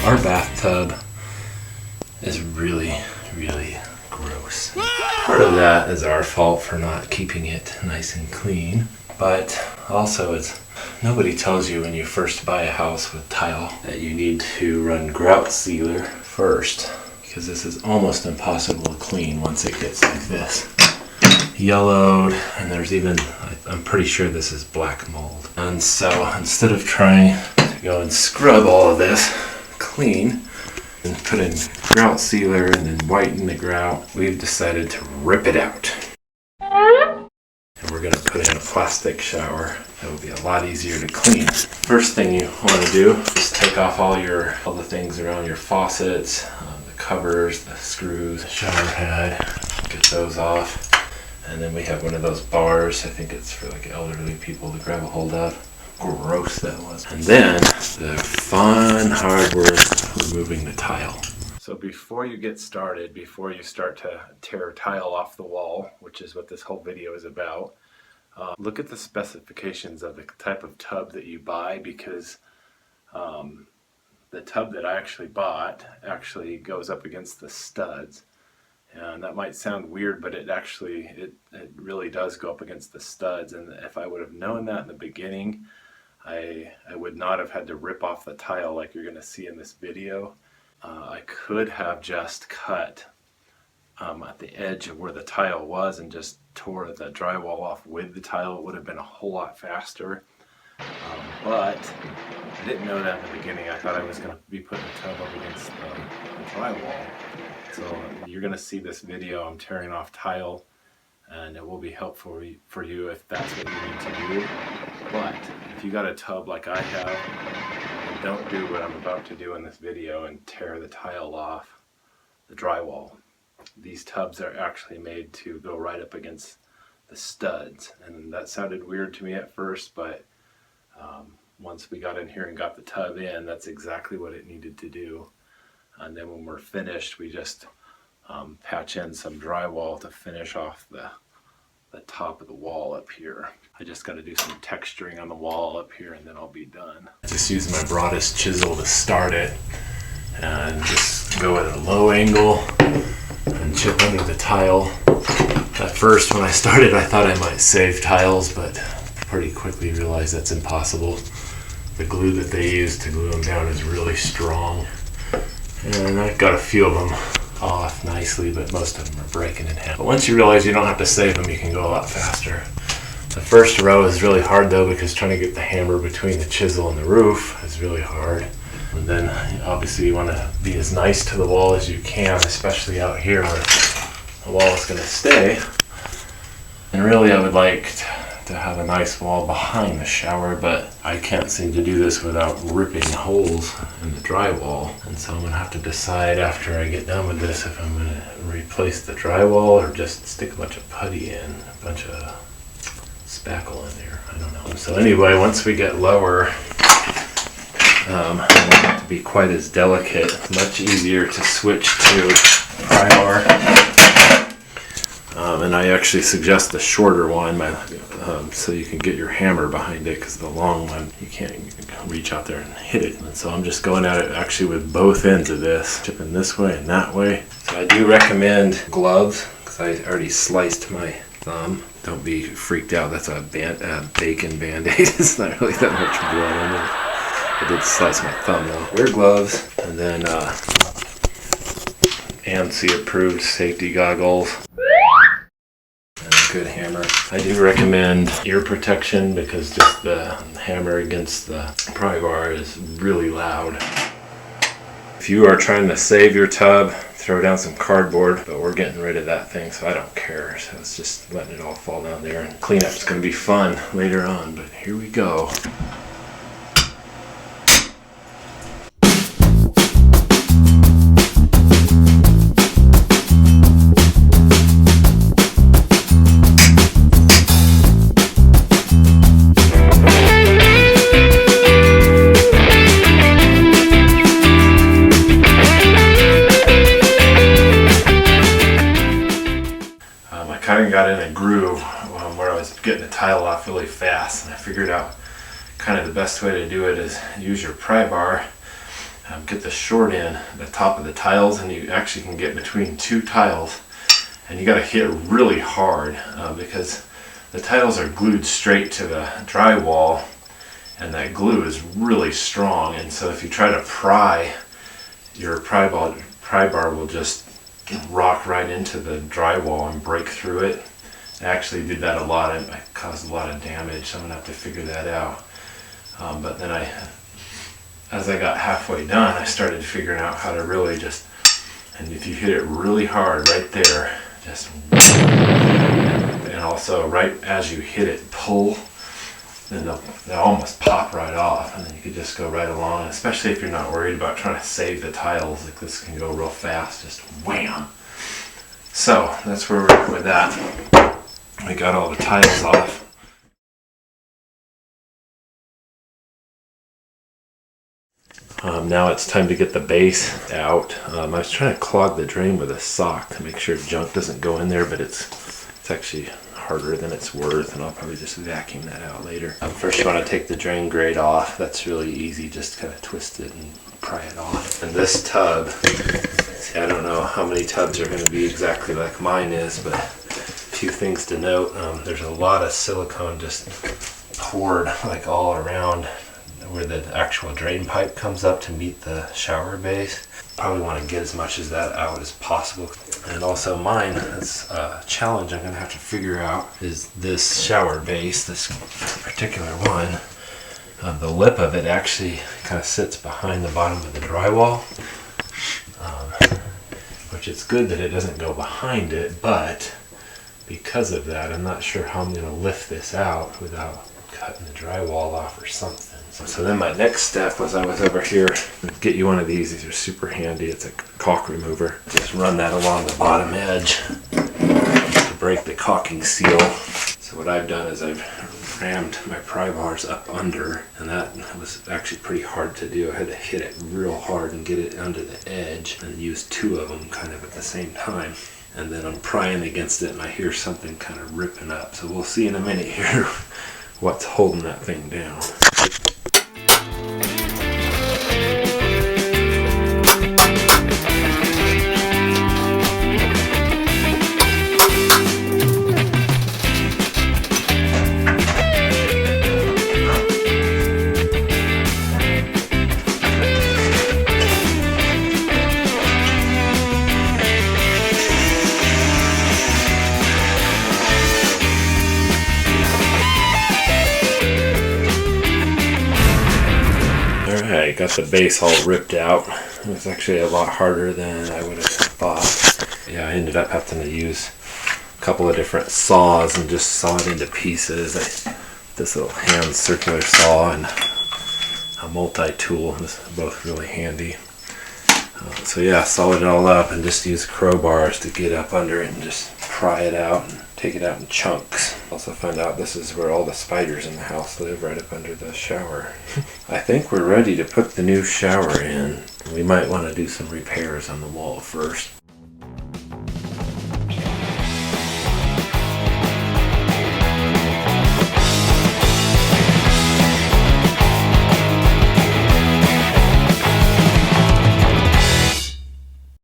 Our bathtub is really, really gross. Part of that is our fault for not keeping it nice and clean, but also nobody tells you when you first buy a house with tile that you need to run grout sealer first, because this is almost impossible to clean once it gets like this. Yellowed, and there's even, I'm pretty sure this is black mold. And so instead of trying to go and scrub all of this clean and put in grout sealer and then whiten the grout, we've decided to rip it out. And we're going to put in a plastic shower that will be a lot easier to clean. First thing you want to do is take off all the things around your faucets, the covers, the screws, the shower head, get those off. And then we have one of those bars, I think it's for like elderly people to grab a hold of. Gross that was. And then the fun, hard work of removing the tile. So before you get started, before you start to tear tile off the wall, which is what this whole video is about, look at the specifications of the type of tub that you buy, because the tub that I actually bought actually goes up against the studs. And that might sound weird, but it really does go up against the studs. And if I would have known that in the beginning, I would not have had to rip off the tile like you're going to see in this video. I could have just cut at the edge of where the tile was and just tore the drywall off with the tile. It would have been a whole lot faster. But I didn't know that in the beginning. I thought I was going to be putting the tub up against the drywall. So you're going to see this video. I'm tearing off tile, and it will be helpful for you if that's what you need to do. But if you got a tub like I have, don't do what I'm about to do in this video and tear the tile off the drywall. These tubs are actually made to go right up against the studs, and that sounded weird to me at first, but once we got in here and got the tub in, that's exactly what it needed to do. And then when we're finished, we just patch in some drywall to finish off the top of the wall up here. I just got to do some texturing on the wall up here, and then I'll be done. I just use my broadest chisel to start it, and just go at a low angle and chip under the tile. At first, when I started, I thought I might save tiles, but pretty quickly realized that's impossible. The glue that they use to glue them down is really strong. And I've got a few of them off nicely, but most of them are breaking in half. But once you realize you don't have to save them, you can go a lot faster. The first row is really hard though, because trying to get the hammer between the chisel and the roof is really hard. And then obviously you want to be as nice to the wall as you can, especially out here where the wall is going to stay. And really I would like to have a nice wall behind the shower, but I can't seem to do this without ripping holes in the drywall. And so I'm going to have to decide after I get done with this if I'm going to replace the drywall or just stick a bunch of putty in, a bunch of spackle in there. I don't know. So anyway, once we get lower, it won't have to be quite as delicate. Much easier to switch to Prior. And I actually suggest the shorter one so you can get your hammer behind it, because the long one you can't reach out there and hit it. And so I'm just going at it actually with both ends of this, chipping this way and that way. So I do recommend gloves, because I already sliced my thumb. Don't be freaked out, that's a bacon band-aid. It's not really that much blood in it. I did slice my thumb though. Wear gloves, and then AMC approved safety goggles. Good hammer. I do recommend ear protection, because just the hammer against the pry bar is really loud. If you are trying to save your tub, throw down some cardboard, but we're getting rid of that thing, so I don't care. So it's just letting it all fall down there, and cleanup's going to be fun later on, but here we go. Got in a groove where I was getting the tile off really fast, and I figured out kind of the best way to do it is use your pry bar get the short end, the top of the tiles, and you actually can get between two tiles, and you got to hit really hard because the tiles are glued straight to the drywall, and that glue is really strong, and so if you try to pry, your pry bar will just rock right into the drywall and break through it. I actually did that a lot. It caused a lot of damage, so I'm gonna have to figure that out. But then as I got halfway done, I started figuring out how to really just, and if you hit it really hard right there, just, and also right as you hit it, pull, then they'll almost pop right off, and then you could just go right along, especially if you're not worried about trying to save the tiles. Like this can go real fast, just wham. So that's where we're at with that. We got all the tiles off. Now it's time to get the base out. I was trying to clog the drain with a sock to make sure junk doesn't go in there, but it's actually harder than it's worth, and I'll probably just vacuum that out later. First you want to take the drain grate off. That's really easy, just kind of twist it and pry it off. And this tub, see, I don't know how many tubs are going to be exactly like mine is, but a few things to note. There's a lot of silicone just poured like all around where the actual drain pipe comes up to meet the shower base. Probably want to get as much of that out as possible. And also mine, that's a challenge I'm going to have to figure out, is this shower base, this particular one. The lip of it actually kind of sits behind the bottom of the drywall, which it's good that it doesn't go behind it, but because of that, I'm not sure how I'm going to lift this out without cutting the drywall off or something. So then my next step was I was over here, get you one of these. These are super handy. It's a caulk remover. Just run that along the bottom edge to break the caulking seal. So what I've done is I've rammed my pry bars up under, and that was actually pretty hard to do. I had to hit it real hard and get it under the edge and use two of them kind of at the same time. And then I'm prying against it and I hear something kind of ripping up. So we'll see in a minute here what's holding that thing down. Alright, got the base all ripped out. It was actually a lot harder than I would have thought. Yeah, I ended up having to use a couple of different saws and just saw it into pieces. This little hand circular saw and a multi-tool. This is both really handy. So yeah, saw it all up and just use crowbars to get up under it and just pry it out and take it out in chunks. Also found out this is where all the spiders in the house live, right up under the shower. I think we're ready to put the new shower in. We might want to do some repairs on the wall first.